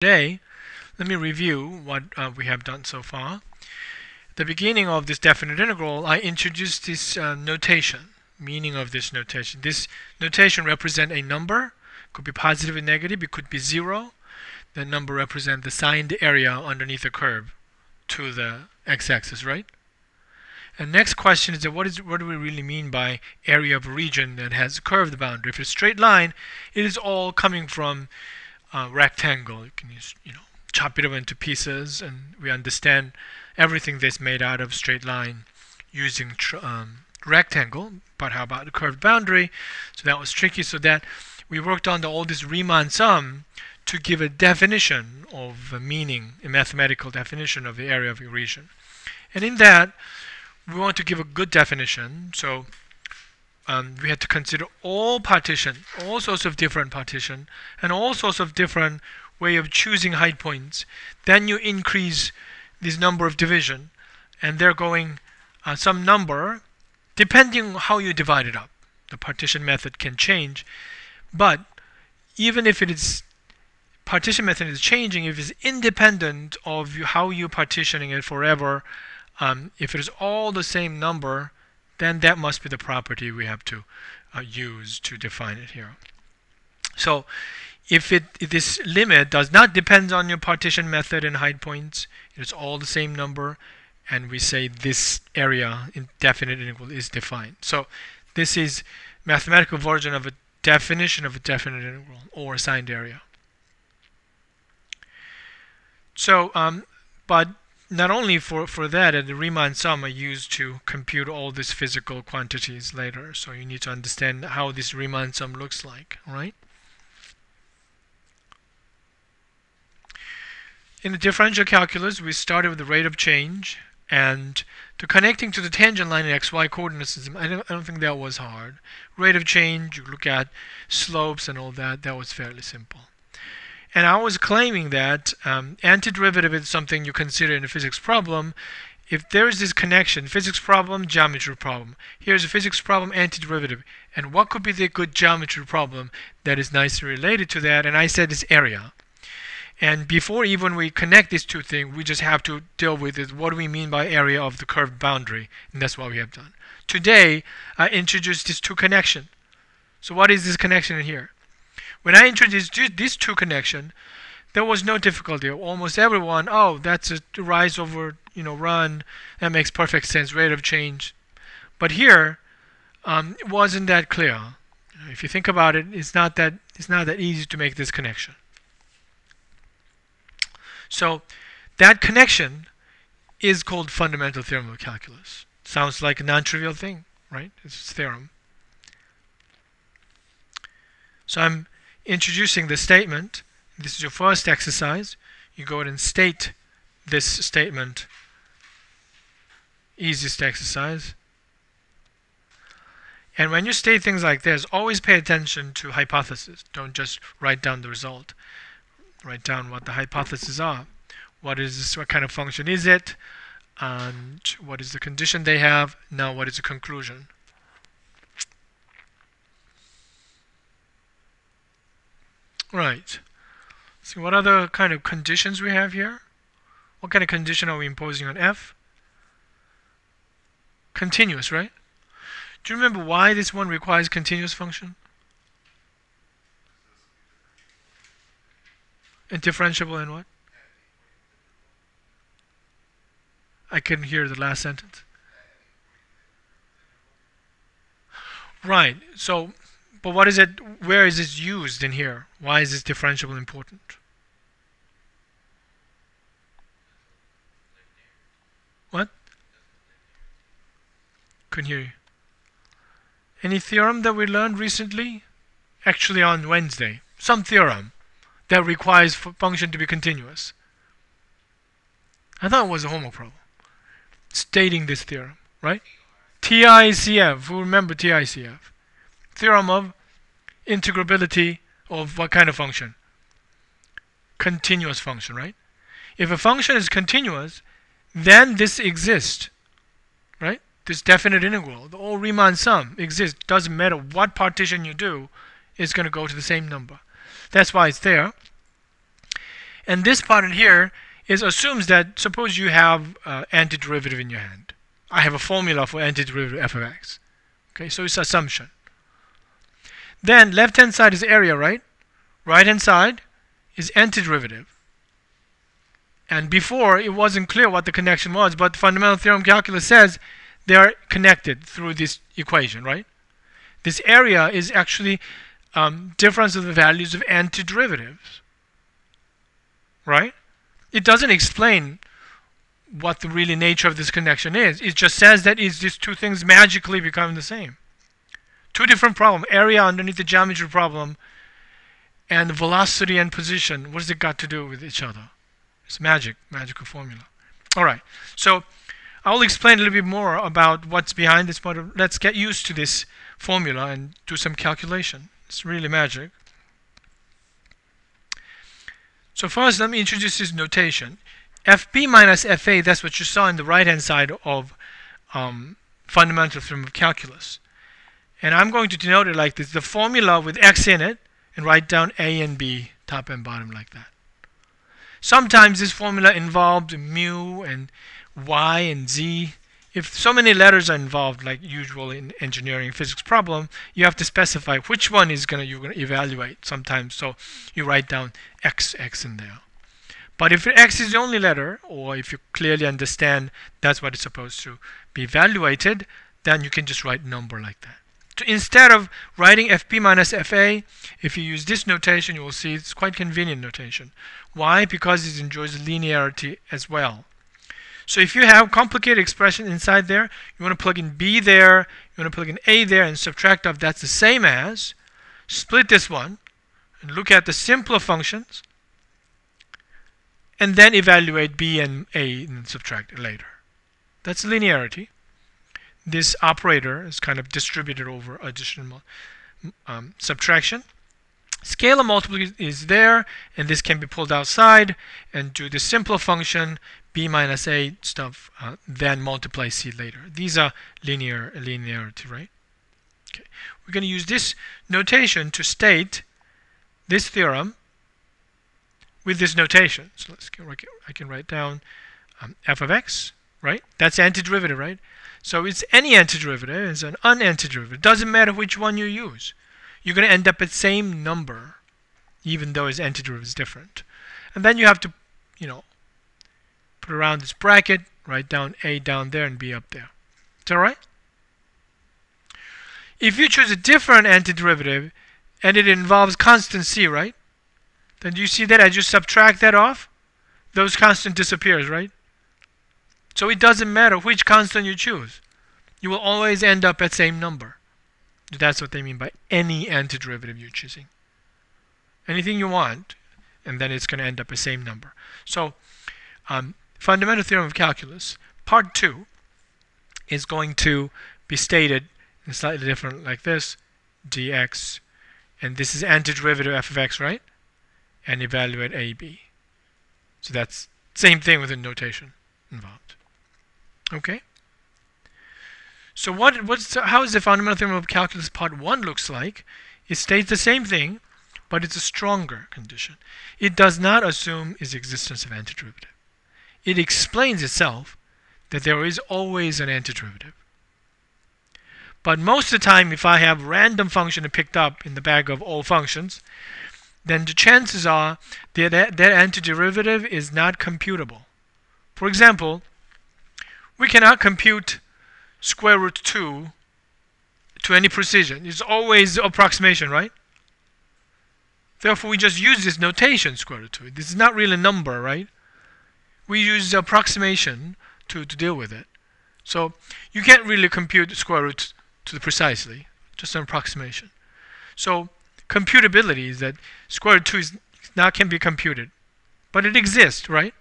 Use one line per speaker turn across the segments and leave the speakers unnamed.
Today, let me review what we have done so far. At the beginning of this definite integral, I introduced this notation, meaning of this notation. This notation represents a number. It could be positive and negative. It could be 0. That number represents the signed area underneath the curve to the x-axis, right? And next question is that what do we really mean by area of a region that has a curved boundary? If it's a straight line, it is all coming from rectangle. You can use, chop it up into pieces, and we understand everything that's made out of straight line using rectangle. But how about the curved boundary? So that was tricky. So that we worked on all this Riemann sum to give a definition of a meaning, a mathematical definition of the area of a region. And in that, we want to give a good definition. So we had to consider all partition, all sorts of different partition, and all sorts of different way of choosing height points. Then you increase this number of division, and they're going some number depending on how you divide it up. The partition method can change, but even if it is partition method is changing, if it's independent of how you're partitioning it forever, if it is all the same number, then that must be the property we have to use to define it here. So if this limit does not depend on your partition method and height points, it is all the same number, and we say this area in definite integral is defined. So this is mathematical version of a definition of a definite integral or assigned area. So but not only for that, the Riemann sum are used to compute all these physical quantities later. So you need to understand how this Riemann sum looks like, all right? In the differential calculus, we started with the rate of change, and to connecting to the tangent line in xy coordinate system, I don't think that was hard. Rate of change, you look at slopes and all that, that was fairly simple. And I was claiming that antiderivative is something you consider in a physics problem. If there is this connection, physics problem, geometry problem. Here's a physics problem, antiderivative. And what could be the good geometry problem that is nicely related to that? And I said it's area. And before even we connect these two things, we just have to deal with it. What do we mean by area of the curved boundary? And that's what we have done. Today, I introduced these two connections. So what is this connection in here? When I introduced these two connections, there was no difficulty. Almost everyone, oh, that's a rise over, run. That makes perfect sense. Rate of change. But here, it wasn't that clear. If you think about it, it's not that easy to make this connection. So that connection is called fundamental theorem of calculus. Sounds like a non-trivial thing, right? It's a theorem. So I'm introducing the statement. This is your first exercise. You go ahead and state this statement. Easiest exercise. And when you state things like this, always pay attention to hypothesis. Don't just write down the result. Write down what the hypotheses are. What is this? What kind of function is it? And what is the condition they have? Now what is the conclusion? Right. So what other kind of conditions we have here? What kind of condition are we imposing on f? Continuous, right? Do you remember why this one requires continuous function? And differentiable in what? I couldn't hear the last sentence. Right. So, but what is it? Where is this used in here? Why is this differentiable important? What? Couldn't hear you. Any theorem that we learned recently? Actually on Wednesday. Some theorem that requires function to be continuous. I thought it was a homework problem. Stating this theorem, right? TICF. Who remember TICF? Theorem of integrability of what kind of function? Continuous function, right? If a function is continuous, then this exists, right? This definite integral, the whole Riemann sum exists. Doesn't matter what partition you do, it's going to go to the same number. That's why it's there. And this part in here assumes that suppose you have antiderivative in your hand. I have a formula for antiderivative f of x. Okay, so it's assumption. Then left-hand side is area, right? Right-hand side is antiderivative. And before, it wasn't clear what the connection was, but fundamental theorem calculus says they are connected through this equation, right? This area is actually difference of the values of antiderivatives, right? It doesn't explain what the really nature of this connection is. It just says that these two things magically become the same. Two different problems, area underneath the geometry problem and velocity and position. What does it got to do with each other? It's magical formula. All right, so I'll explain a little bit more about what's behind this, but let's get used to this formula and do some calculation. It's really magic. So first, let me introduce this notation. FB minus FA, that's what you saw in the right-hand side of fundamental theorem of calculus. And I'm going to denote it like this. The formula with x in it, and write down a and b, top and bottom like that. Sometimes this formula involved mu and y and z. If so many letters are involved, like usual in engineering physics problem, you have to specify which one is you're going to evaluate sometimes. So you write down x in there. But if x is the only letter, or if you clearly understand that's what it's supposed to be evaluated, then you can just write number like that. So instead of writing FP minus FA, if you use this notation, you will see it's quite convenient notation. Why? Because it enjoys linearity as well. So if you have complicated expression inside there, you want to plug in b there, you want to plug in a there, and subtract off. That's the same as split this one and look at the simpler functions, and then evaluate b and a and subtract it later. That's linearity. This operator is kind of distributed over addition subtraction. Scalar multiplication is there, and this can be pulled outside and do the simpler function b minus a stuff, then multiply c later. These are linearity, right? Okay, we're going to use this notation to state this theorem with this notation. So I can write down f of x, right? That's antiderivative, right? So it's any antiderivative, it's an unantiderivative. Doesn't matter which one you use. You're going to end up at the same number, even though its antiderivative is different. And then you have to, put around this bracket, write down a down there and b up there. Is that right? If you choose a different antiderivative and it involves constant c, right? Then do you see that as you subtract that off, those constant disappears, right? So it doesn't matter which constant you choose. You will always end up at same number. That's what they mean by any antiderivative you're choosing. Anything you want, and then it's going to end up the same number. So fundamental theorem of calculus, part 2, is going to be stated in slightly different like this, dx, and this is antiderivative f of x, right? And evaluate a, b. So that's same thing with the notation involved. Okay? So how is the fundamental theorem of calculus part 1 looks like? It states the same thing, but it's a stronger condition. It does not assume its existence of antiderivative. It explains itself that there is always an antiderivative. But most of the time, if I have random function picked up in the bag of all functions, then the chances are that antiderivative is not computable. For example, we cannot compute square root 2 to any precision. It's always approximation, right? Therefore, we just use this notation, square root 2. This is not really a number, right? We use approximation to deal with it. So you can't really compute square root to the precisely, just an approximation. So computability is that square root 2 can be computed, but it exists, right?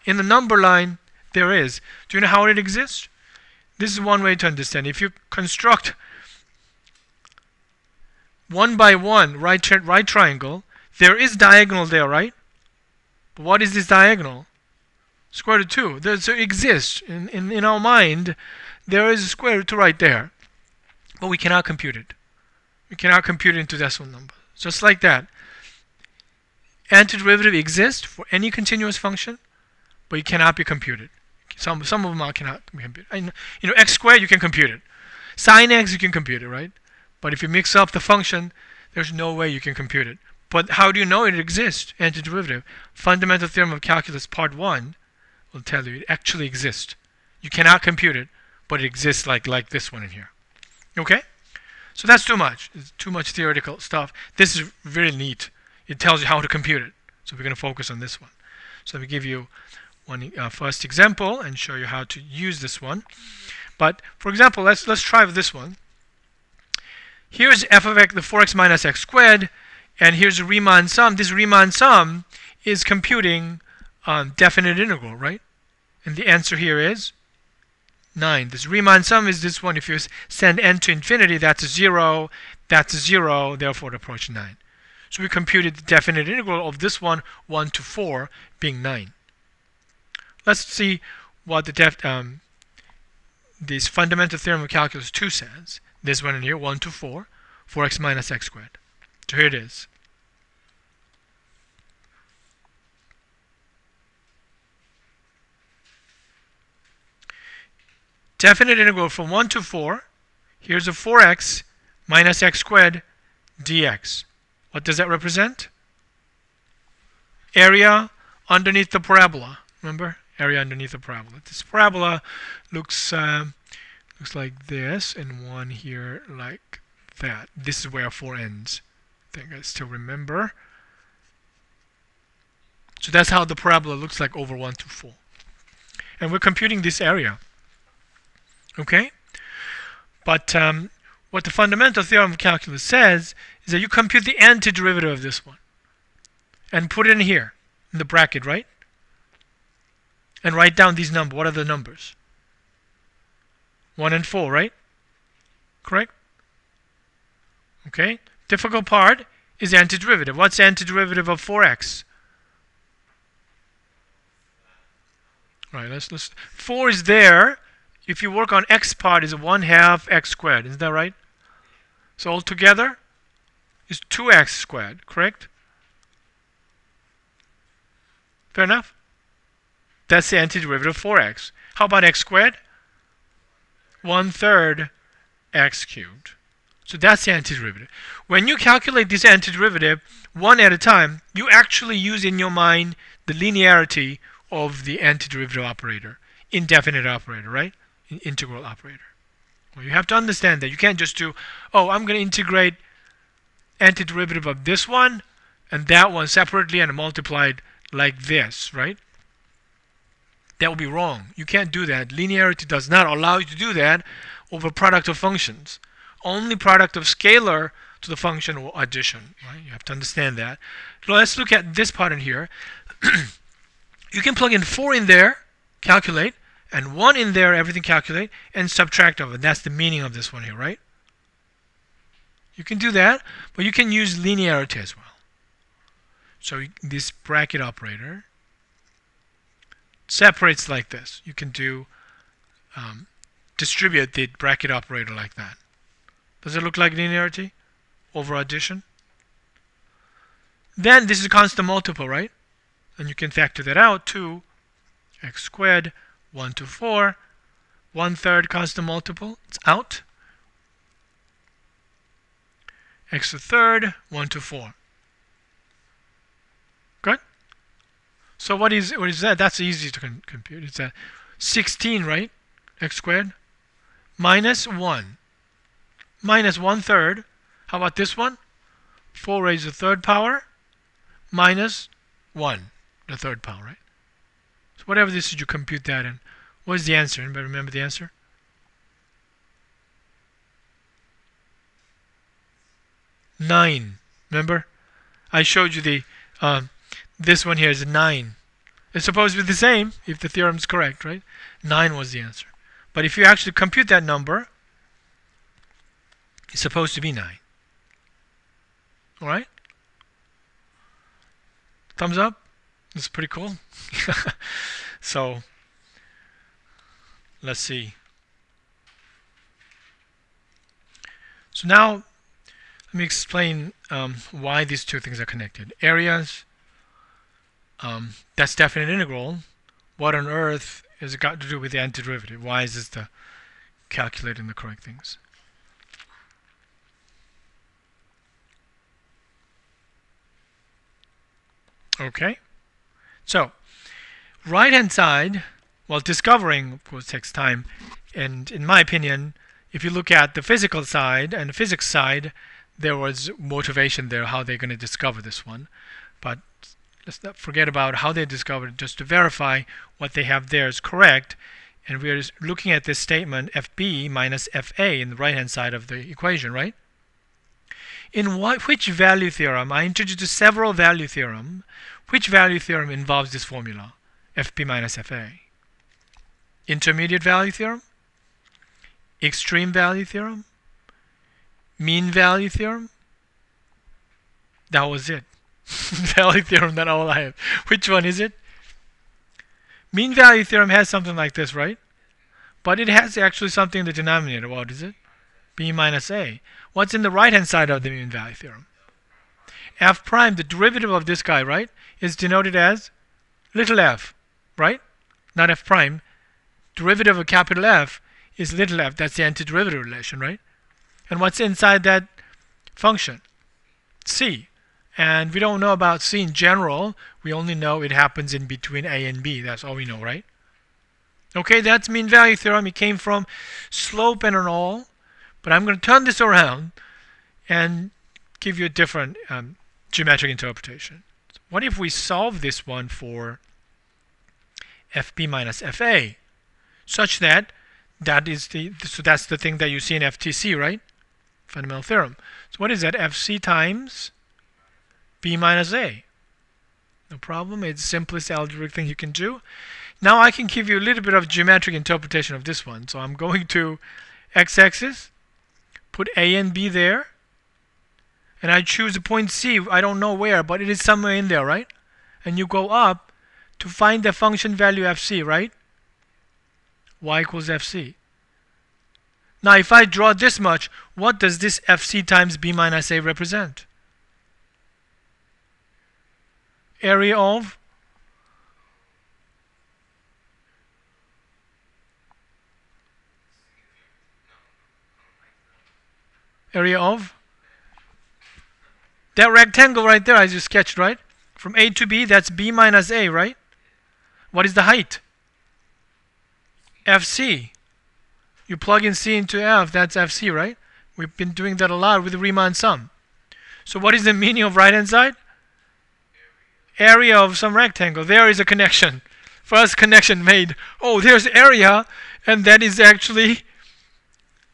In the number line, there is. Do you know how it exists? This is one way to understand. If you construct one by one right triangle, there is diagonal there, right? But what is this diagonal? Square root 2. So it exists. In our mind, there is a square root 2 right there. But we cannot compute it. We cannot compute it into decimal number. Just like that. Antiderivative exists for any continuous function, but it cannot be computed. Some of them cannot be computed. And, x squared, you can compute it. Sine x, you can compute it, right? But if you mix up the function, there's no way you can compute it. But how do you know it exists, antiderivative? Fundamental theorem of calculus part 1 will tell you it actually exists. You cannot compute it, but it exists like this one in here. Okay? So that's too much. It's too much theoretical stuff. This is very neat. It tells you how to compute it. So we're going to focus on this one. So let me give you one first example and show you how to use this one. But for example, let's try with this one. Here's f of x, the 4x minus x squared, and here's a Riemann sum. This Riemann sum is computing definite integral, right? And the answer here is 9. This Riemann sum is this one. If you send n to infinity, that's a 0. That's a 0. Therefore, it approaches 9. So we computed the definite integral of this one, 1 to 4, being 9. Let's see what this fundamental theorem of calculus 2 says. This one in here, 1 to 4, 4x minus x squared. So here it is. Definite integral from 1 to 4. Here's a 4x minus x squared dx. What does that represent? Area underneath the parabola. Remember? Area underneath the parabola. This parabola looks like this, and one here like that. This is where 4 ends. I think I still remember. So that's how the parabola looks like over 1 to 4. And we're computing this area. Okay? But what the fundamental theorem of calculus says is that you compute the antiderivative of this one and put it in here, in the bracket, right? And write down these numbers. What are the numbers? 1 and 4, right? Correct? Okay. Difficult part is antiderivative. What's antiderivative of 4x? All right, let's 4 is there. If you work on x part, is 1/2 x squared. Is that right? So altogether is 2x squared, correct? Fair enough? That's the antiderivative of 4x. How about x squared? 1/3 x cubed. So that's the antiderivative. When you calculate this antiderivative one at a time, you actually use in your mind the linearity of the antiderivative operator, indefinite operator, right? Integral operator. Well, you have to understand that you can't just do, oh, I'm going to integrate antiderivative of this one and that one separately and multiply it like this, right? That would be wrong. You can't do that. Linearity does not allow you to do that over product of functions. Only product of scalar to the function or addition, right? You have to understand that. So let's look at this part in here. You can plug in 4 in there, calculate, and 1 in there, everything calculate, and subtract of it. That's the meaning of this one here, right? You can do that, but you can use linearity as well. So this bracket operator separates like this. You can do distribute the bracket operator like that. Does it look like linearity over addition? Then this is a constant multiple, right? And you can factor that out. 2 x squared, 1 to 4, 1/3 constant multiple. It's out. X to third, 1 to 4. Good? So what is that? That's easy to compute. It's 16, right? X squared minus 1 minus 1/3. How about this one? 4 raised to the 3rd power minus 1, the 3rd power, right? So whatever this is, you compute that in. What is the answer? Anybody remember the answer? 9. Remember? I showed you the this one here is 9. It's supposed to be the same if the theorem is correct, right? 9 was the answer. But if you actually compute that number, it's supposed to be 9. All right? Thumbs up? This is pretty cool. So let's see. So now let me explain why these two things are connected. Areas that's definite integral. What on earth has it got to do with the antiderivative? Why is this the calculating the correct things? Okay, so right hand side, well, discovering of course takes time, and in my opinion, if you look at the physical side and the physics side, there was motivation there how they're going to discover this one, but let's not forget about how they discovered it, just to verify what they have there is correct. And we're looking at this statement FB minus FA in the right hand side of the equation, right? In which value theorem? I introduced several value theorem. Which value theorem involves this formula? FB minus FA. Intermediate value theorem? Extreme value theorem? Mean value theorem? That was it. Value theorem, that's all I have. Which one is it? Mean value theorem has something like this, right? But it has actually something in the denominator. What is it? B minus A. What's in the right hand side of the mean value theorem? F prime, the derivative of this guy, right, is denoted as little f, right? Not f prime. Derivative of capital F is little f. That's the antiderivative relation, right? And what's inside that function? C. And we don't know about C in general. We only know it happens in between A and B. That's all we know, right? Okay, that's mean value theorem. It came from slope and all. But I'm going to turn this around and give you a different geometric interpretation. What if we solve this one for FB minus FA, such that that's the thing that you see in FTC, right? Fundamental theorem. So what is that? FC times B minus A. No problem. It's the simplest algebraic thing you can do. Now I can give you a little bit of geometric interpretation of this one. So I'm going to x-axis, put A and B there, and I choose a point C. I don't know where, but it is somewhere in there, right? And you go up to find the function value FC, right? Y equals FC. Now if I draw this much, what does this FC times B minus A represent? Area of that rectangle right there I just sketched, right? From A to B, that's B minus A, right? What is the height? FC. You plug in C into F, that's FC, right? We've been doing that a lot with the Riemann sum. So what is the meaning of right hand side? Area of some rectangle. There is a connection. First connection made. Oh, there's area, and that is actually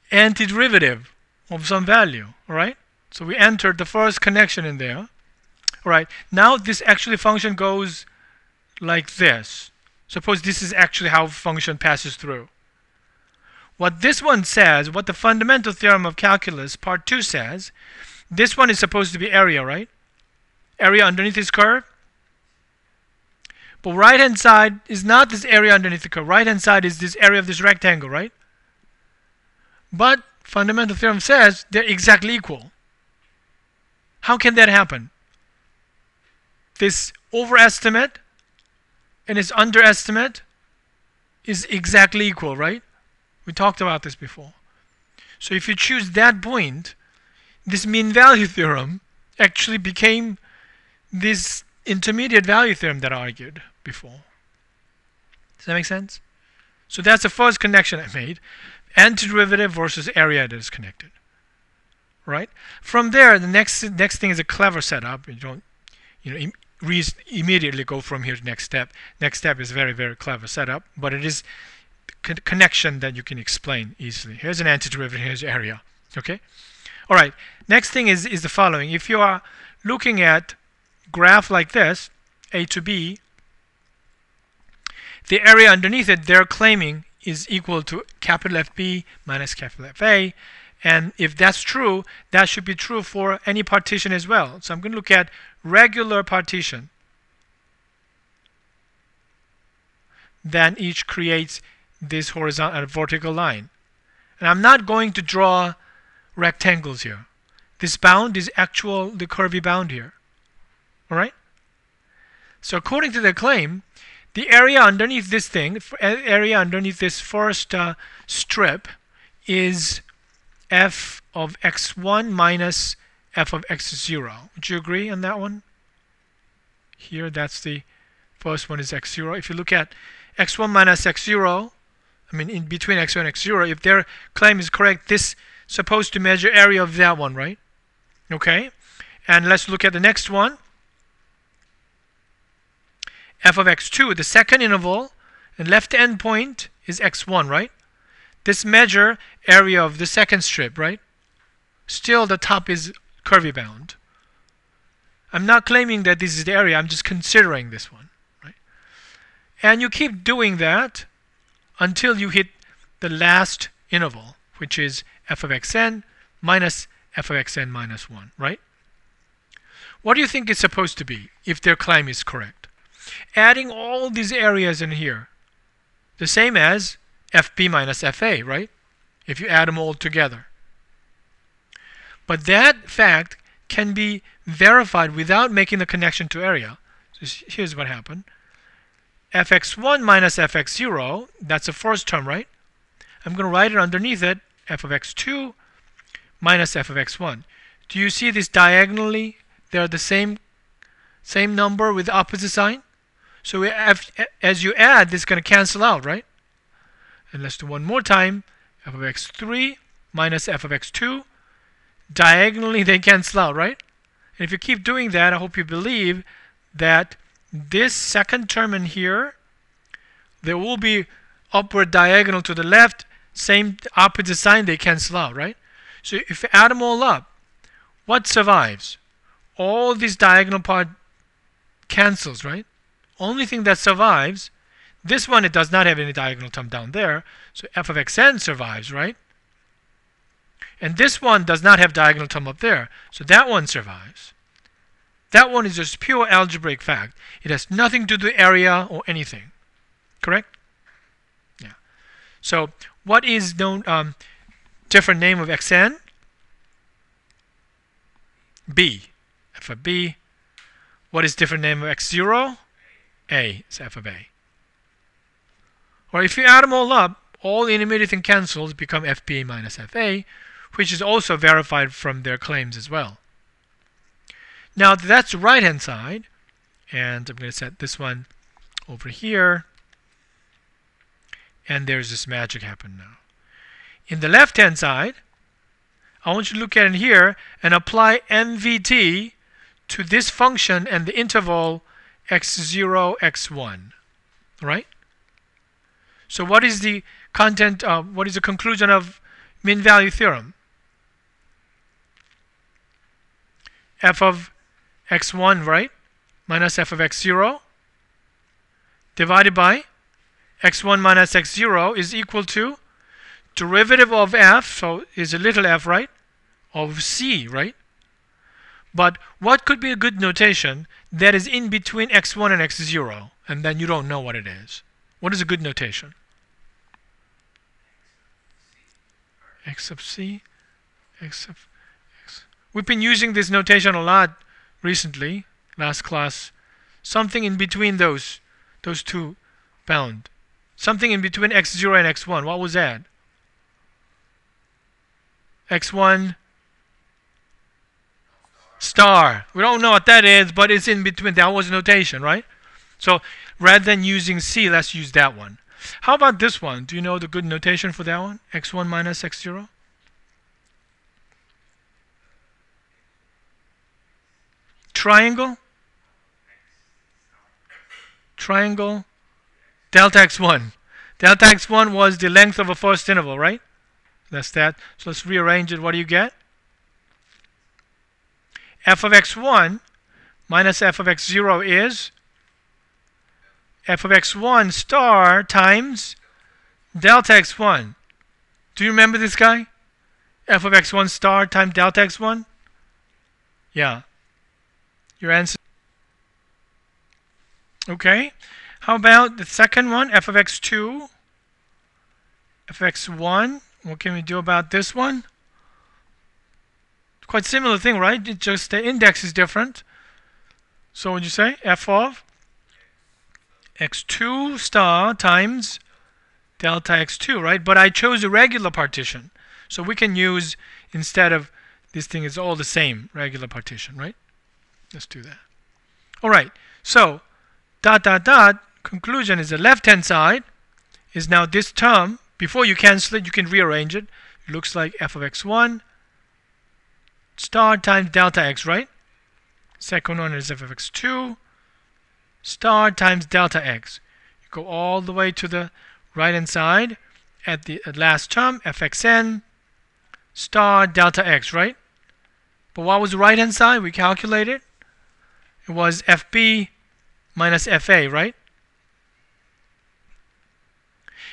antiderivative of some value. All right? So we entered the first connection in there. All right. Now this actually function goes like this. Suppose this is actually how function passes through. What this one says, what the fundamental theorem of calculus, part 2 says, this one is supposed to be area, right? Area underneath this curve. But right hand side is not this area underneath the curve. Right hand side is this area of this rectangle, right? But fundamental theorem says they're exactly equal. How can that happen? This overestimate and its underestimate is exactly equal, right? We talked about this before. So if you choose that point, this mean value theorem actually became this intermediate value theorem that I argued before. Does that make sense? So that's the first connection I made. Antiderivative versus area that is connected. Right? From there, the next thing is a clever setup. You don't immediately go from here to next step. Next step is very, very clever setup, but it is connection that you can explain easily. Here's an antiderivative, here's area. Okay? All right. Next thing is the following. If you are looking at graph like this, A to B, the area underneath it they're claiming is equal to capital FB minus capital FA. And if that's true, that should be true for any partition as well. So I'm going to look at regular partition. Then each creates this horizontal and vertical line. And I'm not going to draw rectangles here. This bound is the curvy bound here. All right? So according to the claim, the area underneath this thing, area underneath this first strip, is f of x1 minus f of x0. Would you agree on that one? Here, that's the first one is x0. If you look at x1 minus x0, I mean in between x1 and x0, if their claim is correct, this is supposed to measure area of that one, right? Okay, and let's look at the next one. F of x2, the second interval, and left endpoint is x1, right? This measure area of the second strip, right? Still the top is curvy bound. I'm not claiming that this is the area, I'm just considering this one, right? And you keep doing that until you hit the last interval, which is f of xn minus f of xn minus 1, right? What do you think it's supposed to be if their claim is correct? Adding all these areas in here, the same as fb minus fa, right? If you add them all together. But that fact can be verified without making the connection to area. So here's what happened. fx1 minus fx0, that's the first term, right? I'm going to write it underneath it, f of x2 minus f of x1. Do you see this diagonally? They're the same number with the opposite sign. So as you add, this is going to cancel out, right? And let's do one more time. F of x3 minus f of x2. Diagonally, they cancel out, right? And if you keep doing that, I hope you believe that this second term in here, there will be upward diagonal to the left, same opposite sign, they cancel out, right? So if you add them all up, what survives? All this diagonal part cancels, right? Only thing that survives, this one, it does not have any diagonal term down there, so f of xn survives, right? And this one does not have diagonal term up there, so that one survives. That one is just pure algebraic fact. It has nothing to do with area or anything. Correct? Yeah. So what is known different name of xn? B. F of b. What is different name of x0? A is f of a. Or if you add them all up, all intermediate thing cancels, become fba minus fa, which is also verified from their claims as well. Now that's the right hand side, and I'm going to set this one over here, and there's this magic happen now. In the left hand side, I want you to look at it here and apply MVT to this function and the interval x0, x1. Right? So what is the content, what is the conclusion of mean value theorem? F of x1, right? Minus f of x0 divided by x1 minus x0 is equal to derivative of f, so is a little f, right? Of c, right? But what could be a good notation that is in between x1 and x0, and then you don't know what it is? What is a good notation? X sub c, x sub x. We've been using this notation a lot recently, last class. Something in between those two bound. Something in between x0 and x1. What was that? x1 star. We don't know what that is, but it's in between. That was notation, right? So rather than using c, let's use that one. How about this one? Do you know the good notation for that one? x1 minus x0? Triangle? Triangle? Delta x1. Delta x1 was the length of a first interval, right? That's that. So let's rearrange it. What do you get? F of x1 minus f of x0 is f of x1 star times delta x1. Do you remember this guy? F of x1 star times delta x1? Yeah. Your answer. Okay. How about the second one? F of x2. F of x1. What can we do about this one? Quite similar thing, right? It just the index is different. So what would you say? F of x2 star times delta x2, right? But I chose a regular partition. So we can use, instead of this thing is all the same, regular partition, right? Let's do that. All right. So dot dot dot, conclusion is the left-hand side is now this term. Before you cancel it, you can rearrange it. It looks like f of x1 star times delta x, right? Second one is f of x2 star times delta x. You go all the way to the right-hand side at the last term, fxn star delta x, right? But what was the right-hand side? We calculated. It was fb minus fa, right?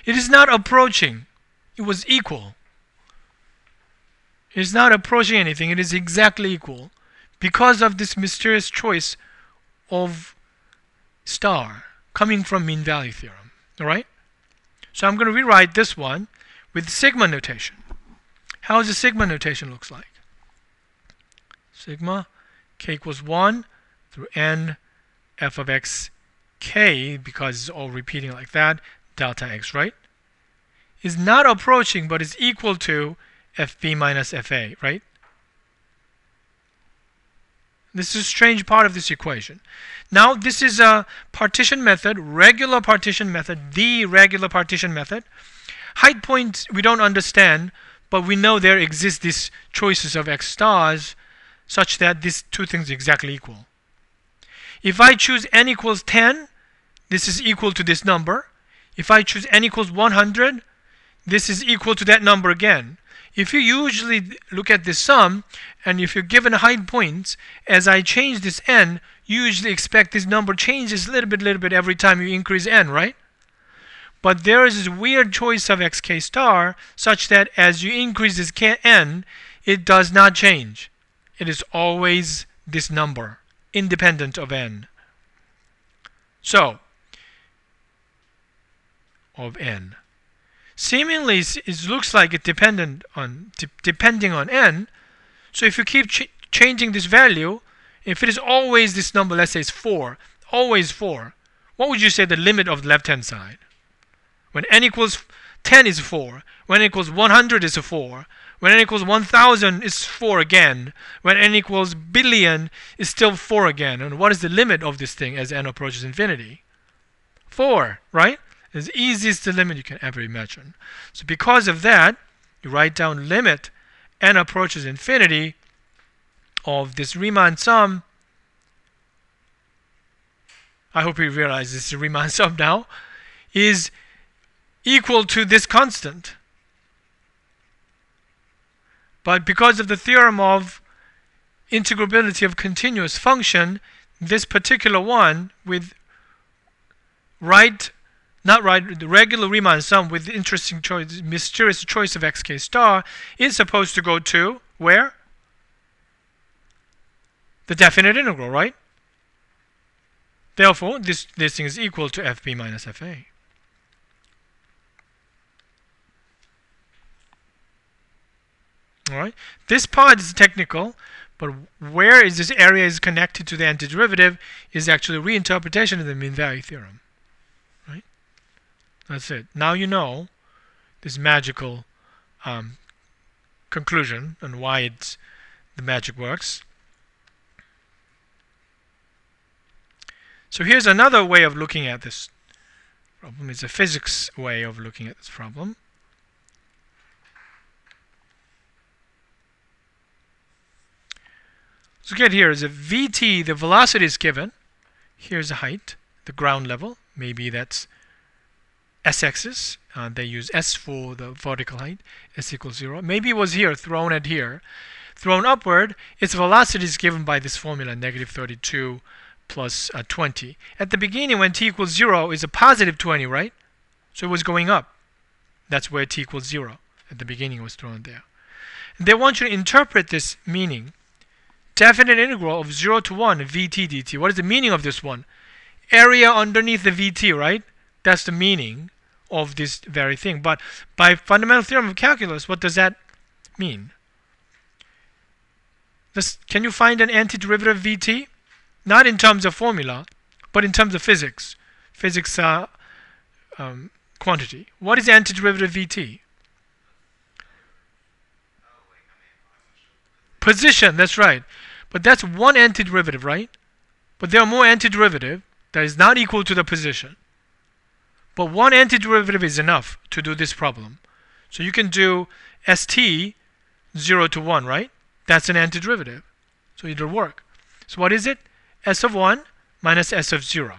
It is not approaching. It was equal. It is not approaching anything. It is exactly equal because of this mysterious choice of star coming from mean value theorem. All right? So I'm going to rewrite this one with sigma notation. How does the sigma notation looks like? Sigma k equals 1 through n f of x k, because it's all repeating like that, delta x, right? Is not approaching, but is equal to fb minus fa, right? This is a strange part of this equation. Now, this is a partition method, regular partition method, the regular partition method. Height points we don't understand, but we know there exist these choices of x stars such that these two things are exactly equal. If I choose n equals 10, this is equal to this number. If I choose n equals 100, this is equal to that number again. If you usually look at this sum, and if you're given height points, as I change this n, you usually expect this number changes a little bit every time you increase n, right? But there is this weird choice of xk star such that as you increase this n, it does not change. It is always this number, independent of n. So, of n. Seemingly, it looks like it's depending on n. So if you keep changing this value, if it is always this number, let's say it's 4, always 4, what would you say the limit of the left-hand side? When n equals 10 is 4. When n equals 100 is 4. When n equals 1000 is 4 again. When n equals billion is still 4 again. And what is the limit of this thing as n approaches infinity? 4, right? It's the easiest limit you can ever imagine. So because of that, you write down limit n approaches infinity of this Riemann sum. I hope you realize this is a Riemann sum now, is equal to this constant. But because of the theorem of integrability of continuous function, this particular one with the regular Riemann sum with the interesting choice, mysterious choice of xk star is supposed to go to where? The definite integral, right? Therefore, this thing is equal to fb minus fa. All right. This part is technical, but where is this area is connected to the antiderivative is actually a reinterpretation of the mean value theorem. Right? That's it. Now you know this magical conclusion and why the magic works. So here's another way of looking at this problem. It's a physics way of looking at this problem. So get here is a vt, the velocity is given. Here's the height, the ground level. Maybe that's s-axis. They use s for the vertical height, s equals 0. Maybe it was here, thrown at here. Thrown upward, its velocity is given by this formula, negative 32 plus 20. At the beginning, when t equals 0, is a positive 20, right? So it was going up. That's where t equals 0. At the beginning, it was thrown there. And they want you to interpret this meaning. Definite integral of 0 to 1 vt dt. What is the meaning of this one? Area underneath the vt, right? That's the meaning of this very thing. But by fundamental theorem of calculus, what does that mean? Can you find an antiderivative of vt? Not in terms of formula, but in terms of physics. physics quantity. What is antiderivative Vt? Position, that's right. But that's one antiderivative, right? But there are more antiderivative that is not equal to the position. But one antiderivative is enough to do this problem. So you can do st 0 to 1, right? That's an antiderivative. So it'll work. So what is it? S of 1 minus S of 0.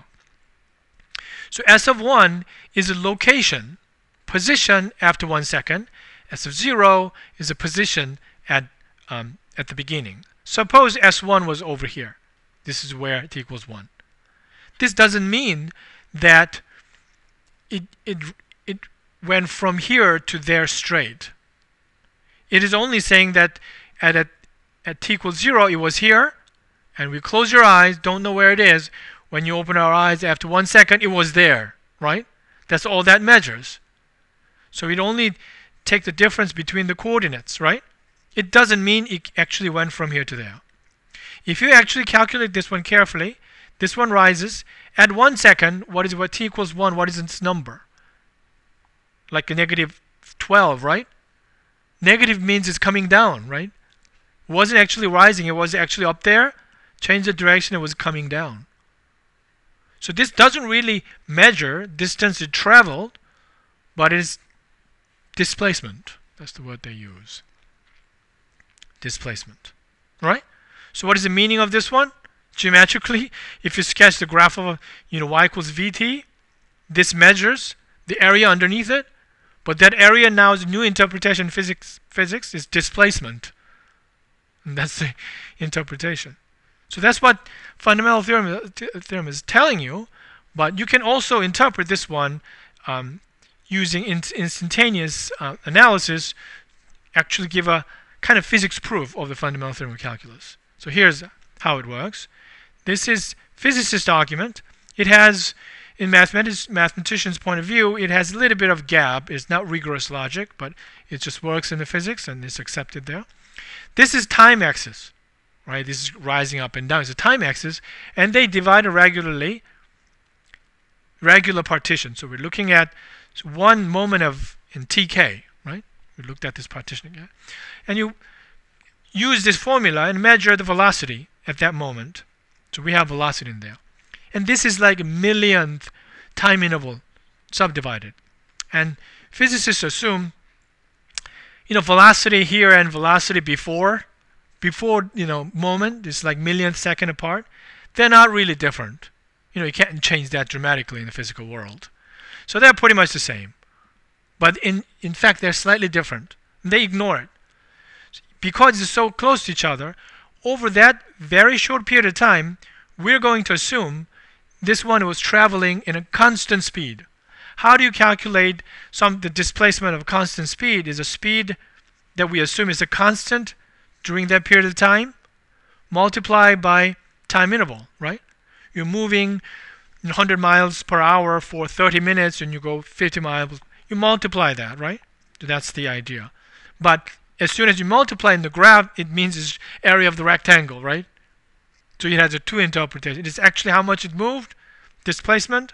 So S of 1 is a location, position after 1 second. S of 0 is a position at the beginning. Suppose S1 was over here. This is where t equals 1. This doesn't mean that it went from here to there straight. It is only saying that at t equals 0, it was here, and we close your eyes, don't know where it is. When you open our eyes after 1 second, it was there, right? That's all that measures. So it only takes the difference between the coordinates, right? It doesn't mean it actually went from here to there. If you actually calculate this one carefully, this one rises. At 1 second, what t equals 1, what is its number? Like a negative 12, right? Negative means it's coming down, right? It wasn't actually rising, it was actually up there. Change the direction, it was coming down. So this doesn't really measure distance it traveled, but it's displacement. That's the word they use. Displacement. Right? So what is the meaning of this one? Geometrically, if you sketch the graph of y equals vt, this measures the area underneath it, but that area now is a new interpretation in physics is displacement. And that's the interpretation. So that's what fundamental theorem is telling you, but you can also interpret this one using instantaneous analysis, actually give a kind of physics proof of the fundamental theorem of calculus. So here's how it works. This is physicist argument. It has, in mathematician's point of view, it has a little bit of gap. It's not rigorous logic, but it just works in the physics and it's accepted there. This is time axis, right? This is rising up and down. It's a time axis, and they divide regularly, regular partition. So we're looking at one moment in tk, right? We looked at this partition again. And you use this formula and measure the velocity at that moment. So we have velocity in there. And this is like a millionth time interval subdivided. And physicists assume, velocity here and velocity before, moment is like millionth second apart. They're not really different. You can't change that dramatically in the physical world. So they're pretty much the same. But in fact, they're slightly different. And they ignore it. Because it's so close to each other, over that very short period of time, we're going to assume this one was traveling in a constant speed. How do you calculate the displacement of constant speed? Is a speed that we assume is a constant during that period of time, multiplied by time interval, right? You're moving 100 miles per hour for 30 minutes and you go 50 miles. You multiply that, right? That's the idea. But as soon as you multiply in the graph, it means it's area of the rectangle, right? So it has a two interpretation. It's actually how much it moved, displacement,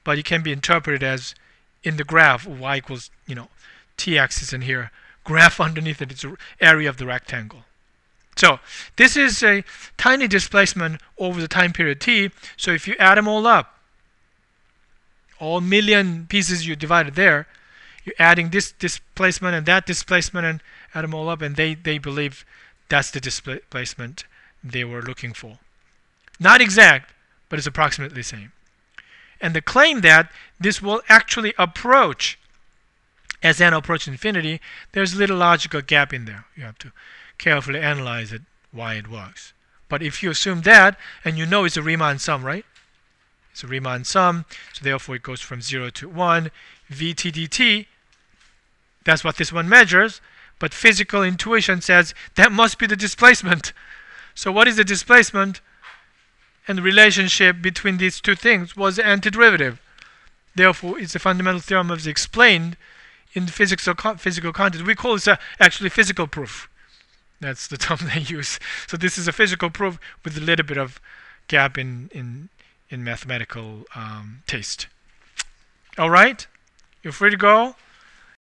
but it can be interpreted as in the graph y equals t-axis in here. Graph underneath it, it's the area of the rectangle. So this is a tiny displacement over the time period t. So if you add them all up, all million pieces you divided there, you're adding this displacement and that displacement and add them all up, and they believe that's the displacement they were looking for. Not exact, but it's approximately the same. And the claim that this will actually approach as n approaches infinity, there's a little logical gap in there. You have to carefully analyze it, why it works. But if you assume that, and it's a Riemann sum, right? It's a Riemann sum, so therefore it goes from 0 to 1, vt dt. That's what this one measures, but physical intuition says that must be the displacement. So what is the displacement? And the relationship between these two things was the antiderivative. Therefore, it's a fundamental theorem as explained in the physical context. We call this actually physical proof. That's the term they use. So this is a physical proof with a little bit of gap in mathematical taste. Alright? You're free to go.